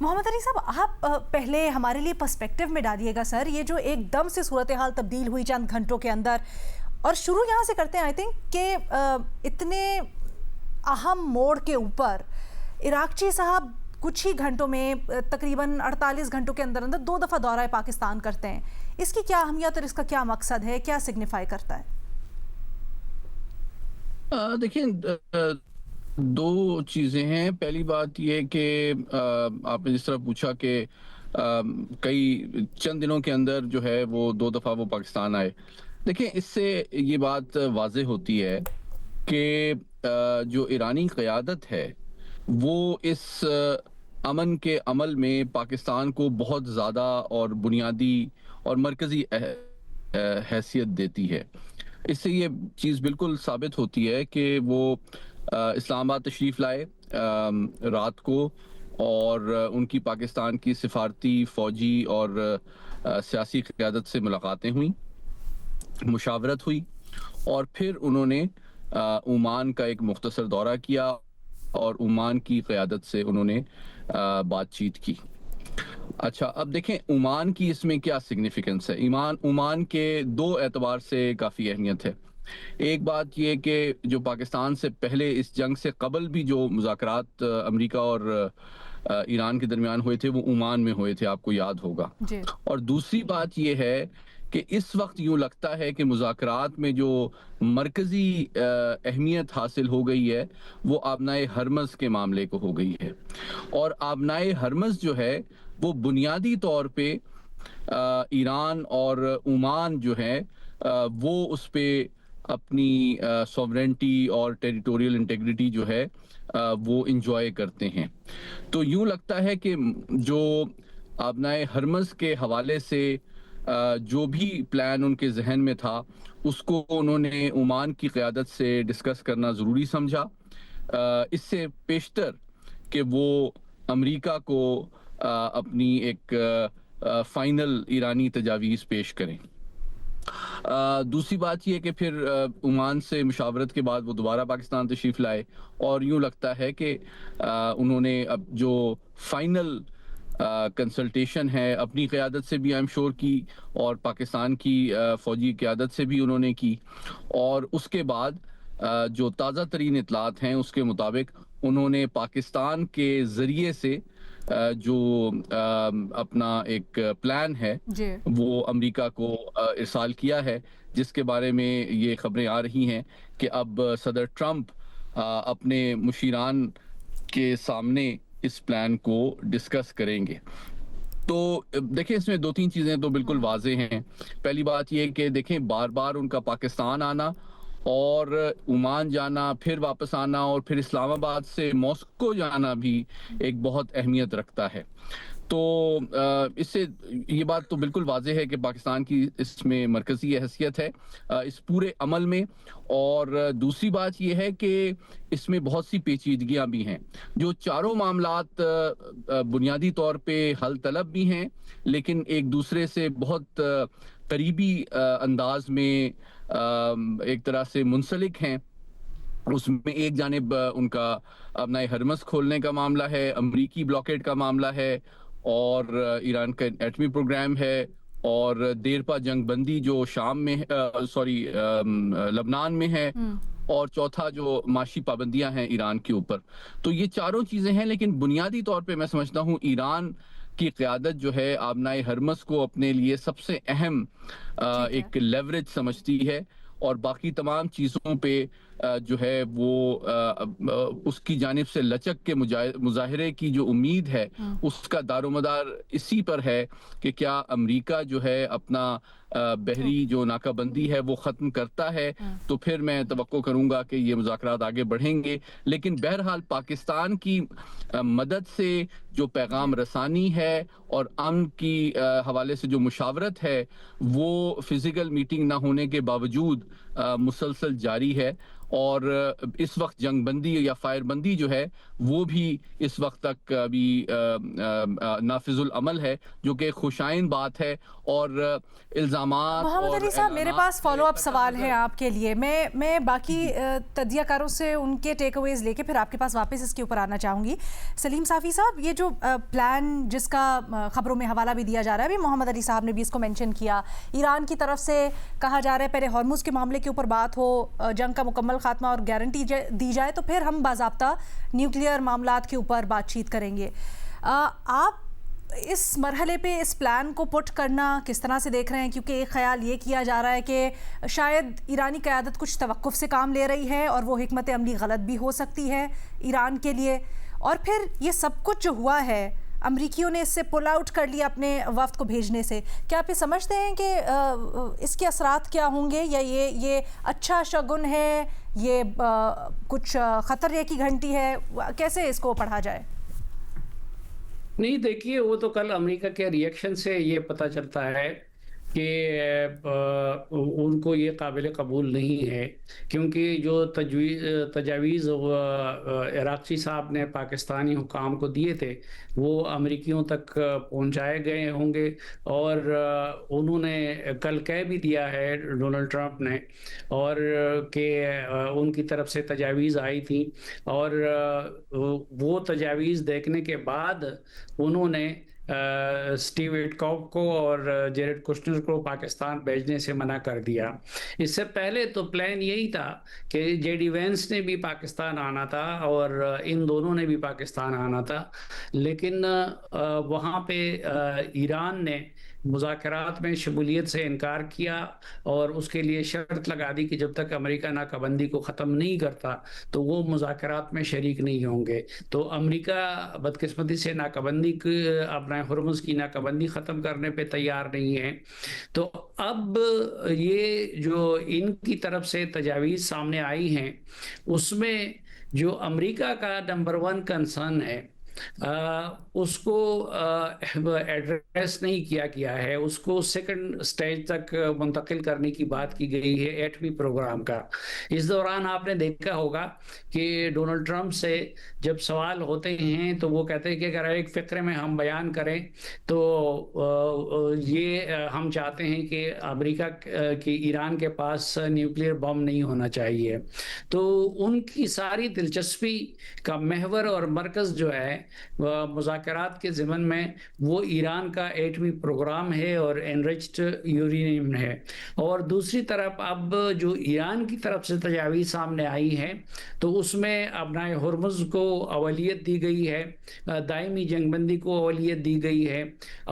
محمد علی صاحب، آپ پہلے ہمارے لیے پرسپیکٹو میں ڈالیے گا سر، یہ جو ایک دم سے صورتحال تبدیل ہوئی چند گھنٹوں کے اندر، اور شروع یہاں سے کرتے ہیں آئی تھنک کہ اتنے اہم موڑ کے اوپر عراقچی صاحب کچھ ہی گھنٹوں میں تقریباً 48 گھنٹوں کے اندر 2 دفعہ دورہ پاکستان کرتے ہیں. اس کی کیا اہمیت اور اس کا کیا مقصد ہے، کیا سگنیفائی کرتا ہے؟ دیکھیں، دو چیزیں ہیں. پہلی بات یہ کہ آپ نے جس طرح پوچھا کہ کئی چند دنوں کے اندر جو ہے وہ 2 دفعہ وہ پاکستان آئے. دیکھیں، اس سے یہ بات واضح ہوتی ہے کہ جو ایرانی قیادت ہے وہ اس امن کے عمل میں پاکستان کو بہت زیادہ اور بنیادی اور مرکزی حیثیت دیتی ہے. اس سے یہ چیز بالکل ثابت ہوتی ہے کہ وہ اسلام آباد تشریف لائے رات کو، اور ان کی پاکستان کی سفارتی، فوجی اور سیاسی قیادت سے ملاقاتیں ہوئیں، مشاورت ہوئی، اور پھر انہوں نے عمان کا ایک مختصر دورہ کیا اور عمان کی قیادت سے انہوں نے بات چیت کی. اچھا، اب دیکھیں عمان کی اس میں کیا سگنیفیکنس ہے. عمان کے 2 اعتبار سے کافی اہمیت ہے. ایک بات یہ کہ جو پاکستان سے پہلے اس جنگ سے قبل بھی جو مذاکرات امریکہ اور ایران کے درمیان ہوئے تھے وہ عمان میں ہوئے تھے، آپ کو یاد ہوگا. اور دوسری بات یہ ہے کہ اس وقت یوں لگتا ہے کہ مذاکرات میں جو مرکزی اہمیت حاصل ہو گئی ہے وہ آبنائے ہرمز کے معاملے کو ہو گئی ہے. اور آبنائے ہرمز جو ہے وہ بنیادی طور پہ ایران اور عمان جو ہے وہ اس پہ اپنی سوورنٹی اور ٹیریٹوریل انٹیگریٹی جو ہے وہ انجوائے کرتے ہیں. تو یوں لگتا ہے کہ جو آبنائے ہرمز کے حوالے سے جو بھی پلان ان کے ذہن میں تھا اس کو انہوں نے عمان کی قیادت سے ڈسکس کرنا ضروری سمجھا، اس سے پیشتر کہ وہ امریکہ کو اپنی ایک فائنل ایرانی تجاویز پیش کریں. دوسری بات یہ کہ پھر عمان سے مشاورت کے بعد وہ دوبارہ پاکستان تشریف لائے، اور یوں لگتا ہے کہ انہوں نے اب جو فائنل کنسلٹیشن ہے اپنی قیادت سے بھی ایم شور کی اور پاکستان کی فوجی قیادت سے بھی انہوں نے کی. اور اس کے بعد جو تازہ ترین اطلاعات ہیں اس کے مطابق انہوں نے پاکستان کے ذریعے سے جو اپنا ایک پلان ہے وہ امریکہ کو ارسال کیا ہے، جس کے بارے میں یہ خبریں آ رہی ہیں کہ اب صدر ٹرمپ اپنے مشیران کے سامنے اس پلان کو ڈسکس کریں گے. تو دیکھیں اس میں 2-3 چیزیں تو بالکل واضح ہیں. پہلی بات یہ کہ دیکھیں بار بار ان کا پاکستان آنا اور عمان جانا، پھر واپس آنا، اور پھر اسلام آباد سے ماسکو جانا بھی ایک بہت اہمیت رکھتا ہے. تو اس سے یہ بات تو بالکل واضح ہے کہ پاکستان کی اس میں مرکزی حیثیت ہے اس پورے عمل میں. اور دوسری بات یہ ہے کہ اس میں بہت سی پیچیدگیاں بھی ہیں. جو چاروں معاملات بنیادی طور پہ حل طلب بھی ہیں لیکن ایک دوسرے سے بہت قریبی انداز میں ایک طرح سے منسلک ہیں. اس میں ایک جانب ان کا اپنا ہرمز کھولنے کا معاملہ ہے، امریکی بلاکیڈ کا معاملہ ہے، اور ایران کا ایٹمی پروگرام ہے، اور دیرپا جنگ بندی جو شام میں لبنان میں ہے، اور چوتھا جو معاشی پابندیاں ہیں ایران کے اوپر. تو یہ چاروں چیزیں ہیں، لیکن بنیادی طور پہ میں سمجھتا ہوں ایران کی قیادت جو ہے آبنائے ہرمز کو اپنے لیے سب سے اہم ایک لیوریج سمجھتی ہے، اور باقی تمام چیزوں پہ جو ہے وہ اس کی جانب سے لچک کے مظاہرے کی جو امید ہے اس کا دار و مدار اسی پر ہے کہ کیا امریکہ جو ہے اپنا بحری جو ناکہ بندی ہے وہ ختم کرتا ہے تو پھر میں توقع کروں گا کہ یہ مذاکرات آگے بڑھیں گے. لیکن بہرحال پاکستان کی مدد سے جو پیغام رسانی ہے اور امن کی حوالے سے جو مشاورت ہے وہ فزیکل میٹنگ نہ ہونے کے باوجود مسلسل جاری ہے، اور اس وقت جنگ بندی یا فائر بندی جو ہے وہ بھی اس وقت تک ابھی نافذ العمل ہے، جو کہ خوشائن بات ہے، اور الزامات محمد اور علی صاحب، میرے پاس فالو اپ سوال ہے آپ کے لیے. میں باقی تجزیہ کاروں سے ان کے ٹیک اویز لے کے پھر آپ کے پاس واپس اس کے اوپر آنا چاہوں گی. سلیم صافی صاحب، یہ جو پلان جس کا خبروں میں حوالہ بھی دیا جا رہا ہے، ابھی محمد علی صاحب نے بھی اس کو مینشن کیا، ایران کی طرف سے کہا جا رہا ہے پہلے ہارموز کے معاملے کے اوپر بات ہو، جنگ کا مکمل خاتمہ اور گارنٹی دی جائے تو پھر ہم باضابطہ نیوکلیئر معاملات کے اوپر بات چیت کریں گے. آپ اس مرحلے پہ اس پلان کو پٹ کرنا کس طرح سے دیکھ رہے ہیں؟ کیونکہ ایک خیال یہ کیا جا رہا ہے کہ شاید ایرانی قیادت کچھ توقف سے کام لے رہی ہے اور وہ حکمت عملی غلط بھی ہو سکتی ہے ایران کے لیے، اور پھر یہ سب کچھ جو ہوا ہے امریکیوں نے اس سے پل آؤٹ کر لیا اپنے وفد کو بھیجنے سے. کیا آپ یہ سمجھتے ہیں کہ اس کے اثرات کیا ہوں گے، یا یہ اچھا شگن ہے، یہ کچھ خطرے کی گھنٹی ہے؟ کیسے اس کو پڑھا جائے؟ نہیں، دیکھیے، وہ تو کل امریکہ کے ریئیکشن سے یہ پتہ چلتا ہے کہ ان کو یہ قابل قبول نہیں ہے، کیونکہ جو تجاویز عراقچی صاحب نے پاکستانی حکام کو دیے تھے وہ امریکیوں تک پہنچائے گئے ہوں گے، اور انہوں نے کل کہہ بھی دیا ہے ڈونلڈ ٹرمپ نے، اور کہ ان کی طرف سے تجاویز آئی تھی، اور وہ تجاویز دیکھنے کے بعد انہوں نے اسٹیو وٹکاف کو اور جیریڈ کشنر کو پاکستان بھیجنے سے منع کر دیا. اس سے پہلے تو پلان یہی تھا کہ جے ڈی وینس نے بھی پاکستان آنا تھا اور ان دونوں نے بھی پاکستان آنا تھا، لیکن وہاں پہ ایران نے مذاکرات میں شمولیت سے انکار کیا اور اس کے لیے شرط لگا دی کہ جب تک امریکہ ناکہ بندی کو ختم نہیں کرتا تو وہ مذاکرات میں شریک نہیں ہوں گے. تو امریکہ بدقسمتی سے ناکہ بندی اپنا ہرمز کی ناکہ بندی ختم کرنے پہ تیار نہیں ہے. تو اب یہ جو ان کی طرف سے تجاویز سامنے آئی ہیں اس میں جو امریکہ کا نمبر 1 کنسرن ہے اس کو ایڈریس نہیں کیا گیا ہے، اس کو سیکنڈ سٹیج تک منتقل کرنے کی بات کی گئی ہے ایٹمی پروگرام کا. اس دوران آپ نے دیکھا ہوگا کہ ڈونلڈ ٹرمپ سے جب سوال ہوتے ہیں تو وہ کہتے ہیں کہ اگر ایک فقرے میں ہم بیان کریں تو یہ ہم چاہتے ہیں کہ امریکہ کی ایران کے پاس نیوکلیئر بم نہیں ہونا چاہیے. تو ان کی ساری دلچسپی کا محور اور مرکز جو ہے مذاکرات کے ضمن میں وہ ایران کا ایٹمی پروگرام ہے اور انرچڈ یورینیم ہے. اور دوسری طرف اب جو ایران کی طرف سے تجاویز سامنے آئی ہے تو اس میں ابنائے ہرمز کو اولویت دی گئی ہے، دائمی جنگ بندی کو اولویت دی گئی ہے،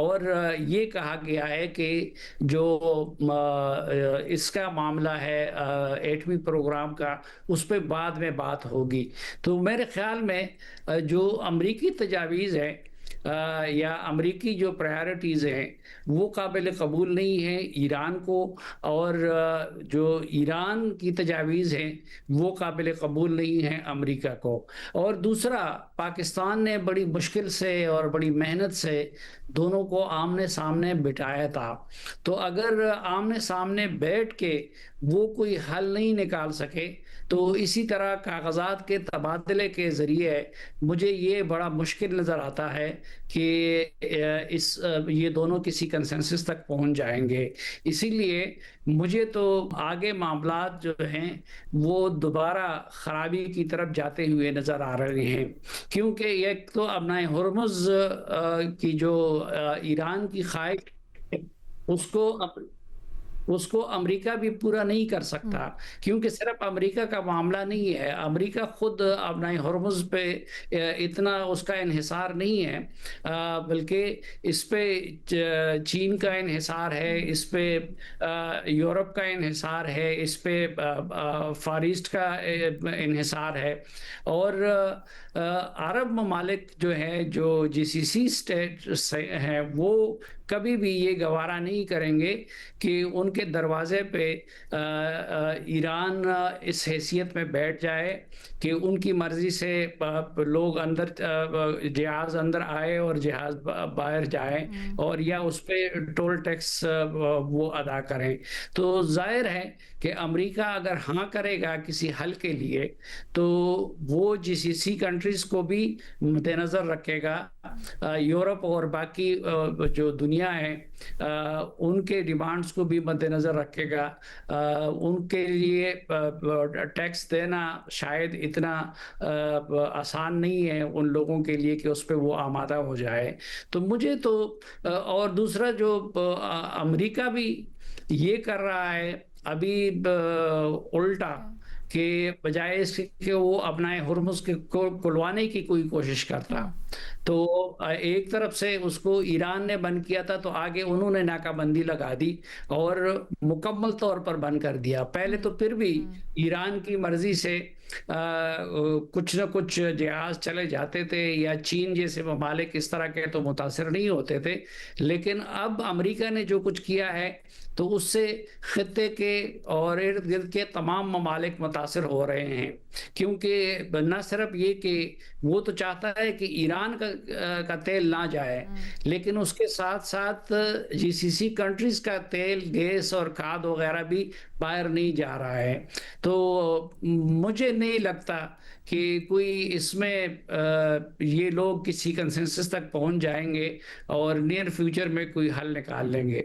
اور یہ کہا گیا ہے کہ جو اس کا معاملہ ہے ایٹمی پروگرام کا اس پہ بعد میں بات ہوگی. تو میرے خیال میں جو امریکی تجاویز ہے یا امریکی جو پرائیورٹیز ہیں وہ قابل قبول نہیں ہیں ایران کو، اور جو ایران کی تجاویز ہیں وہ قابل قبول نہیں ہیں امریکہ کو. اور دوسرا، پاکستان نے بڑی مشکل سے اور بڑی محنت سے دونوں کو آمنے سامنے بٹھایا تھا، تو اگر آمنے سامنے بیٹھ کے وہ کوئی حل نہیں نکال سکے تو اسی طرح کاغذات کے تبادلے کے ذریعے مجھے یہ بڑا مشکل نظر آتا ہے کہ یہ دونوں کسی کنسنسس تک پہنچ جائیں گے. اسی لیے مجھے تو آگے معاملات جو ہیں وہ دوبارہ خرابی کی طرف جاتے ہوئے نظر آ رہے ہیں، کیونکہ ایک تو ابنائے ہرمز کی جو ایران کی خواہش اس کو امریکہ بھی پورا نہیں کر سکتا، کیونکہ صرف امریکہ کا معاملہ نہیں ہے. امریکہ خود ابنائے ہرمز پہ اتنا اس کا انحصار نہیں ہے، بلکہ اس پہ چین کا انحصار ہے، اس پہ یورپ کا انحصار ہے، اس پہ فار ایسٹ کا انحصار ہے. اور عرب ممالک جو ہے جو جی سی سی اسٹیٹ ہیں وہ کبھی بھی یہ گوارا نہیں کریں گے کہ ان کے دروازے پہ ایران اس حیثیت میں بیٹھ جائے کہ ان کی مرضی سے لوگ اندر جہاز اندر آئے اور جہاز باہر جائیں اور یا اس پہ ٹول ٹیکس وہ ادا کریں، تو ظاہر ہے کہ امریکہ اگر ہاں کرے گا کسی حل کے لیے تو وہ جی سی سی کنٹریز کو بھی مد نظر رکھے گا، یورپ اور باقی جو دنیا ہے ان کے ڈیمانڈز کو بھی مد نظر رکھے گا، ان کے لیے ٹیکس دینا شاید اتنا آسان نہیں ہے ان لوگوں کے لیے کہ اس پہ وہ آمادہ ہو جائے۔ تو مجھے تو اور دوسرا جو امریکہ بھی یہ کر رہا ہے ابھی الٹا، کہ بجائے اس کہ وہ اپنا ہرمز کو کھلوانے کی کوئی کوشش کرتا، تو ایک طرف سے اس کو ایران نے بند کیا تھا تو آگے انہوں نے ناکہ بندی لگا دی اور مکمل طور پر بند کر دیا۔ پہلے تو پھر بھی ایران کی مرضی سے کچھ نہ کچھ جہاز چلے جاتے تھے یا چین جیسے ممالک اس طرح کے تو متاثر نہیں ہوتے تھے، لیکن اب امریکہ نے جو کچھ کیا ہے تو اس سے خطے کے اور ارد گرد کے تمام ممالک متاثر ہو رہے ہیں، کیونکہ نہ صرف یہ کہ وہ تو چاہتا ہے کہ ایران کا تیل نہ جائے، لیکن اس کے ساتھ ساتھ جی سی سی کنٹریز کا تیل، گیس اور کھاد وغیرہ بھی باہر نہیں جا رہا ہے۔ تو مجھے نہیں لگتا کہ کوئی اس میں یہ لوگ کسی کنسنسس تک پہنچ جائیں گے اور نیئر فیوچر میں کوئی حل نکال لیں گے۔